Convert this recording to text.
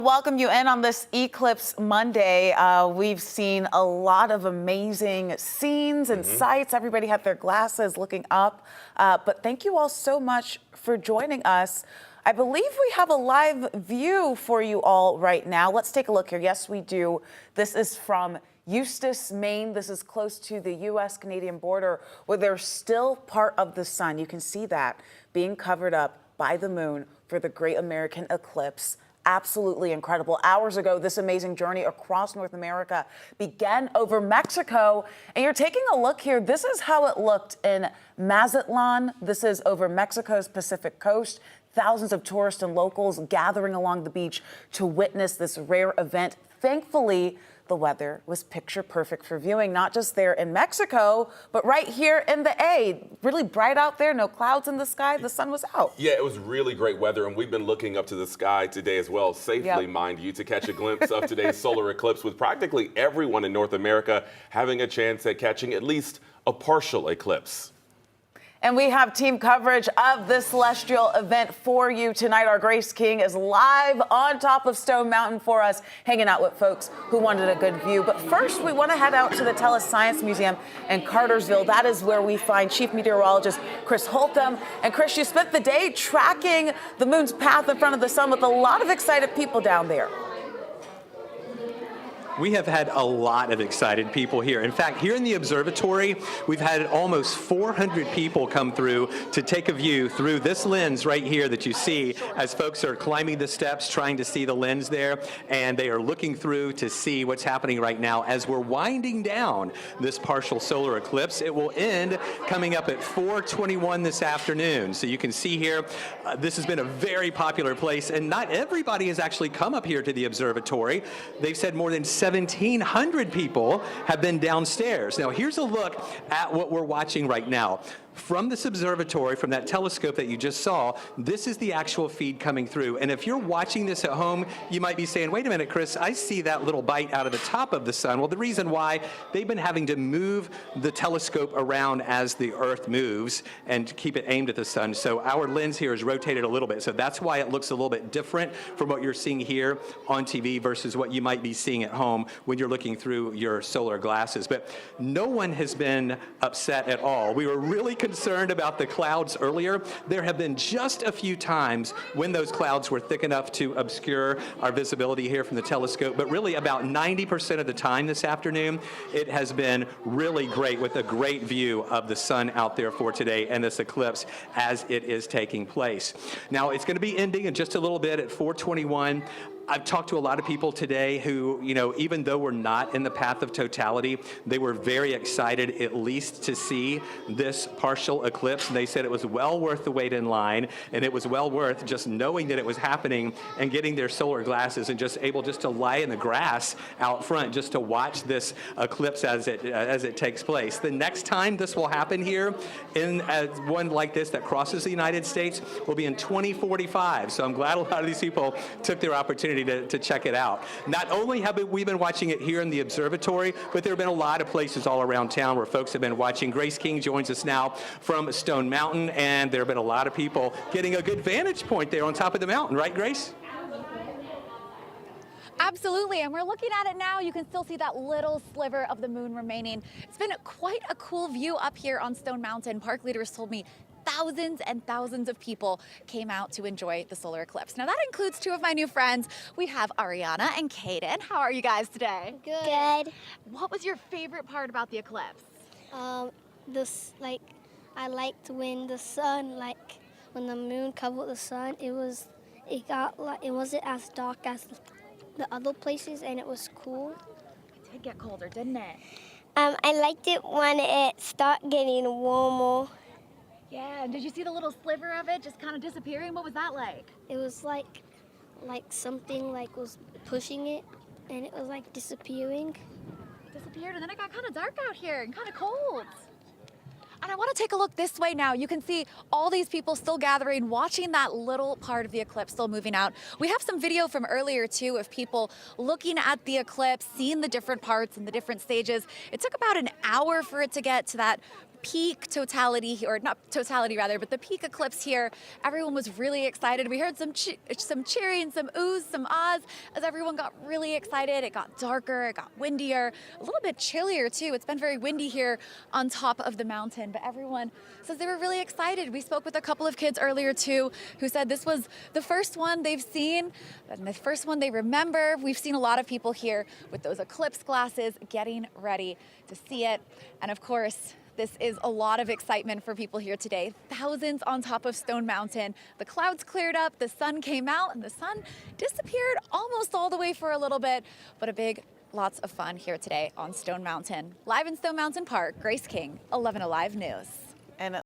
Welcome you in on this Eclipse Monday. We've seen a lot of amazing scenes and sights. Everybody had their glasses looking up. But thank you all so much for joining us. I believe we have a live view for you all right now. Let's take a look here. Yes, we do. This is from Eustis, Maine. This is close to the U.S.-Canadian border where there's still part of the sun. You can see that being covered up by the moon for the Great American Eclipse. Absolutely incredible. Hours ago, this amazing journey across North America began over Mexico. And you're taking a look here. This is how it looked in Mazatlan. This is over Mexico's Pacific coast. Thousands of tourists and locals gathering along the beach to witness this rare event. Thankfully, the weather was picture perfect for viewing, not just there in Mexico, but right here in the A. Really bright out there, no clouds in the sky, the sun was out. Yeah, it was really great weather, and we've been looking up to the sky today as well, safely, mind you, to catch a glimpse of today's solar eclipse, with practically everyone in North America having a chance at catching at least a partial eclipse. And we have team coverage of this celestial event for you tonight. Our Grace King is live on top of Stone Mountain for us, hanging out with folks who wanted a good view. But first, we want to head out to the TELUS Science Museum in Cartersville. That is where we find Chief Meteorologist Chris Holcomb. And Chris, you spent the day tracking the moon's path in front of the sun with a lot of excited people down there. We have had a lot of excited people here. In fact, here in the observatory, we've had almost 400 people come through to take a view through this lens right here that you see as folks are climbing the steps, trying to see the lens there, and they are looking through to see what's happening right now as we're winding down this partial solar eclipse. It will end coming up at 4:21 this afternoon. So you can see here, this has been a very popular place, and not everybody has actually come up here to the observatory. They've said more than 1,700 people have been downstairs. Now, here's a look at what we're watching right now. From this observatory, from that telescope that you just saw, this is the actual feed coming through. And if you're watching this at home, you might be saying, wait a minute, Chris, I see that little bite out of the top of the sun. Well, the reason why, they've been having to move the telescope around as the Earth moves and keep it aimed at the sun. So our lens here is rotated a little bit. So that's why it looks a little bit different from what you're seeing here on TV versus what you might be seeing at home when you're looking through your solar glasses. But no one has been upset at all. We were really concerned about the clouds earlier. There have been just a few times when those clouds were thick enough to obscure our visibility here from the telescope, but really about 90% of the time this afternoon, it has been really great with a great view of the sun out there for today and this eclipse as it is taking place. Now, it's going to be ending in just a little bit at 4:21. I've talked to a lot of people today who, even though we're not in the path of totality, they were very excited at least to see this partial eclipse. And they said it was well worth the wait in line, and it was well worth just knowing that it was happening and getting their solar glasses and just able just to lie in the grass out front just to watch this eclipse as it takes place. The next time this will happen here in one like this that crosses the United States will be in 2045. So I'm glad a lot of these people took their opportunity to check it out. Not only have we been watching it here in the observatory, but there have been a lot of places all around town where folks have been watching. Grace King joins us now from Stone Mountain, and there have been a lot of people getting a good vantage point there on top of the mountain, right, Grace? Absolutely, and we're looking at it now. You can still see that little sliver of the moon remaining. It's been quite a cool view up here on Stone Mountain. Park leaders told me thousands and thousands of people came out to enjoy the solar eclipse. Now that includes two of my new friends. We have Ariana and Kaden. How are you guys today? Good. What was your favorite part about the eclipse? I liked when the sun, when the moon covered the sun, it wasn't as dark as the other places, and it was cool. It did get colder, didn't it? I liked it when it started getting warmer. Yeah, and did you see the little sliver of it just kind of disappearing? What was that like? It was like something was pushing it, and it was disappearing. Disappeared, and then it got kind of dark out here and kind of cold. And I want to take a look this way now. You can see all these people still gathering, watching that little part of the eclipse still moving out. We have some video from earlier too of people looking at the eclipse, seeing the different parts and the different stages. It took about an hour for it to get to that peak totality, or not totality rather, but the peak eclipse here, everyone was really excited. We heard some cheering, some oohs, some ahs as everyone got really excited. It got darker, it got windier, a little bit chillier too. It's been very windy here on top of the mountain, but everyone says they were really excited. We spoke with a couple of kids earlier too who said this was the first one they've seen and the first one they remember. We've seen a lot of people here with those eclipse glasses getting ready to see it. And of course, this is a lot of excitement for people here today. Thousands on top of Stone Mountain. The clouds cleared up, the sun came out, and the sun disappeared almost all the way for a little bit, but lots of fun here today on Stone Mountain. Live in Stone Mountain Park, Grace King, 11 Alive News. And